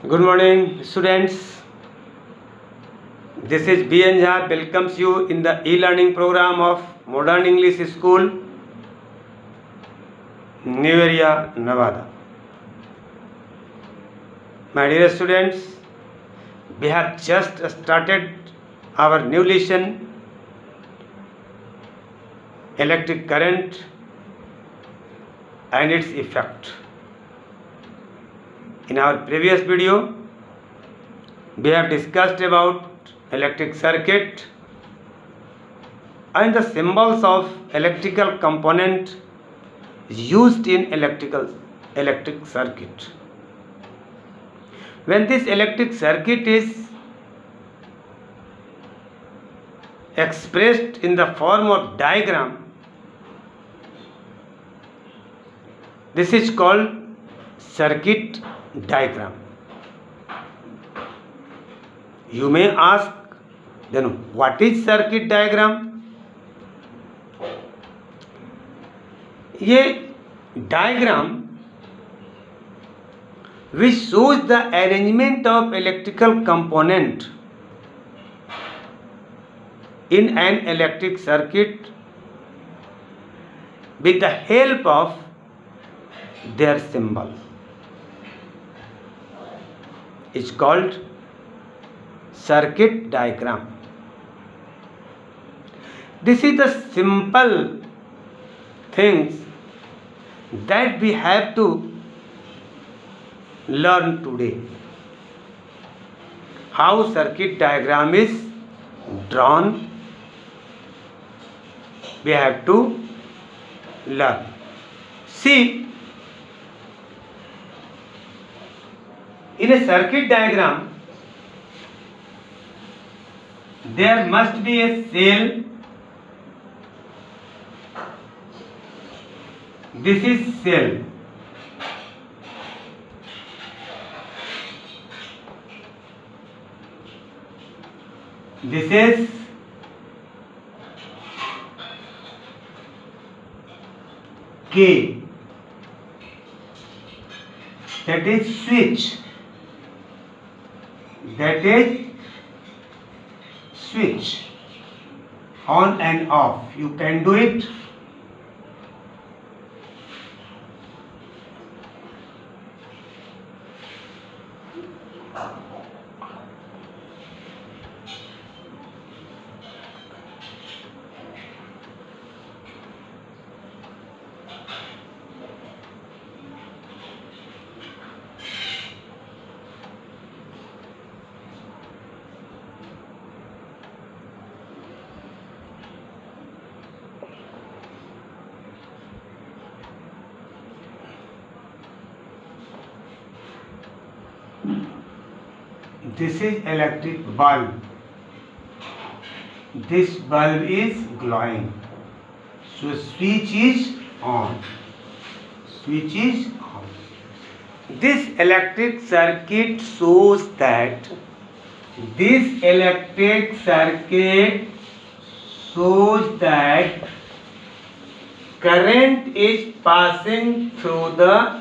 Good morning, students. This is B.N. Jha welcomes you in the e-learning program of Modern English School, New Area, Nevada. My dear students, we have just started our new lesson, electric current and its effect. In our previous video, we have discussed about electric circuit and the symbols of electrical component used in electric circuit. When this electric circuit is expressed in the form of diagram, this is called circuit diagram. You may ask, then what is circuit diagram? ये diagram which shows the arrangement of electrical component in an electric circuit with the help of their symbol is called circuit diagram. This is the simple things that we have to learn today. How circuit diagram is drawn, we have to learn. See, in a circuit diagram, there must be a cell. This is cell. This is K. That is switch. That is switch. On and off. You can do it. This is electric bulb. This bulb is glowing. So switch is on. Switch is on. This electric circuit shows that current is passing through the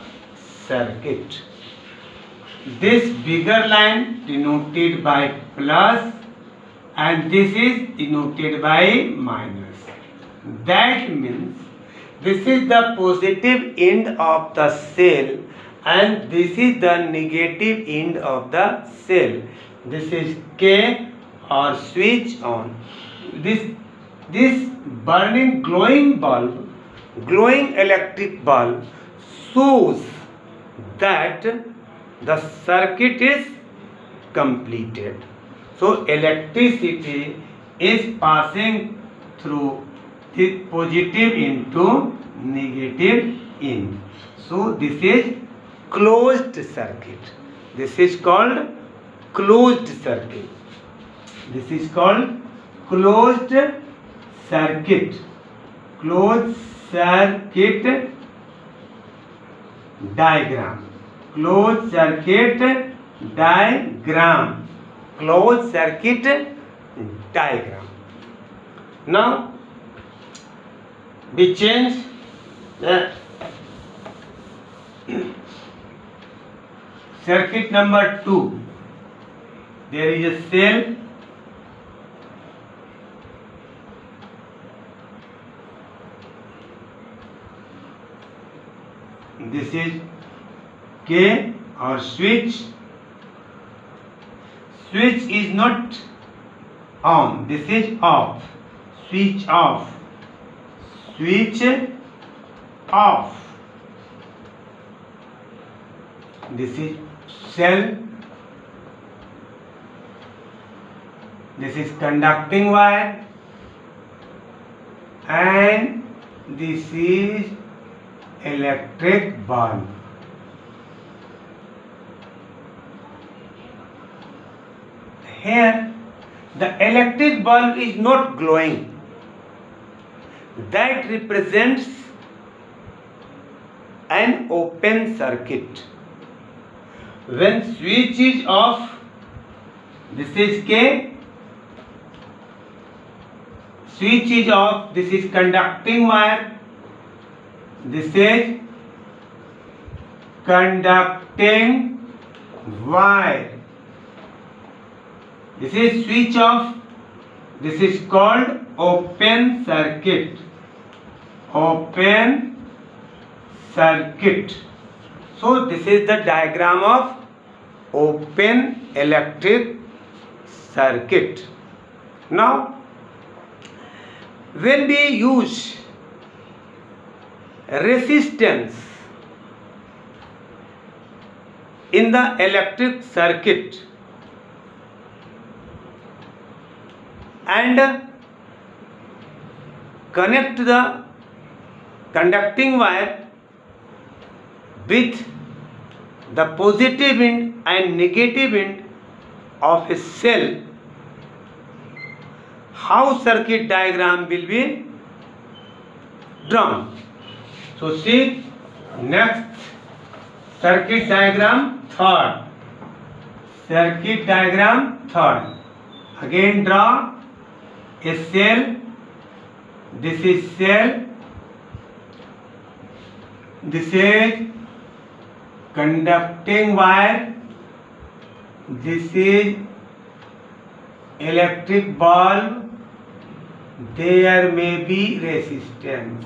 circuit. This bigger line denoted by plus and this is denoted by minus. That means this is the positive end of the cell and this is the negative end of the cell. This is K or switch on. This burning glowing bulb, glowing electric bulb shows that the circuit is completed. So electricity is passing through the positive into negative end. So this is closed circuit. This is called closed circuit. This is called closed circuit. Closed circuit diagram. Closed circuit diagram. Closed circuit diagram. Now we change the Circuit number 2. There is a cell. This is K or switch. Switch is not on. This is off. Switch off. Switch off. This is cell. This is conducting wire, and this is electric bulb. Here the electric bulb is not glowing. That represents an open circuit. When switch is off, this is K. Switch is off, this is conducting wire. This is conducting wire. This is switch off. This is called open circuit. Open circuit. So this is the diagram of open electric circuit. Now, when we use resistance in the electric circuit and connect the conducting wire with the positive end and negative end of a cell, how circuit diagram will be drawn. So see, next circuit diagram third. Circuit diagram third. Again draw a cell. This is cell. This is conducting wire. This is electric bulb. There may be resistance.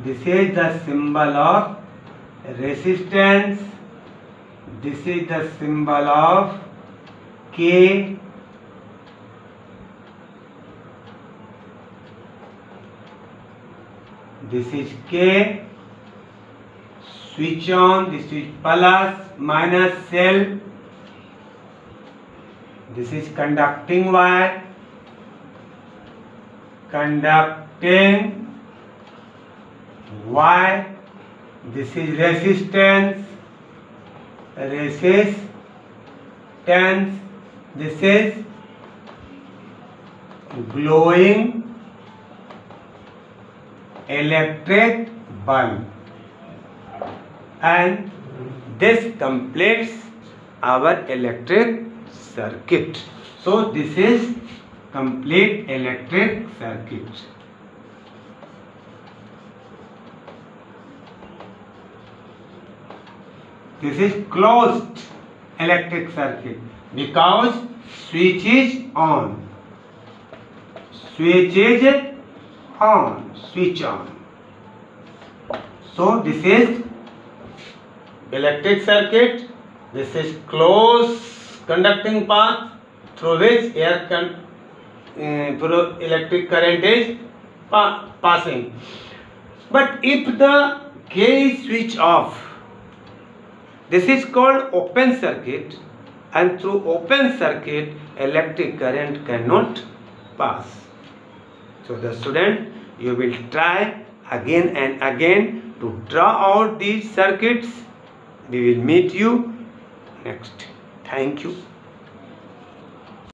This is the symbol of resistance. This is the symbol of K. This is K. Switch on. This is plus minus cell. This is conducting wire. Conducting wire. This is resistance. Resistance. This is glowing electric bulb, and this completes our electric circuit. So this is complete electric circuit. This is closed electric circuit because switch is on. Switch is on. Switch on. So this is electric circuit. This is closed conducting path through which electric current is passing. But if the K is switched off, this is called open circuit, and through open circuit electric current cannot pass. So the student, you will try again and again to draw out these circuits. We will meet you next. Thank you.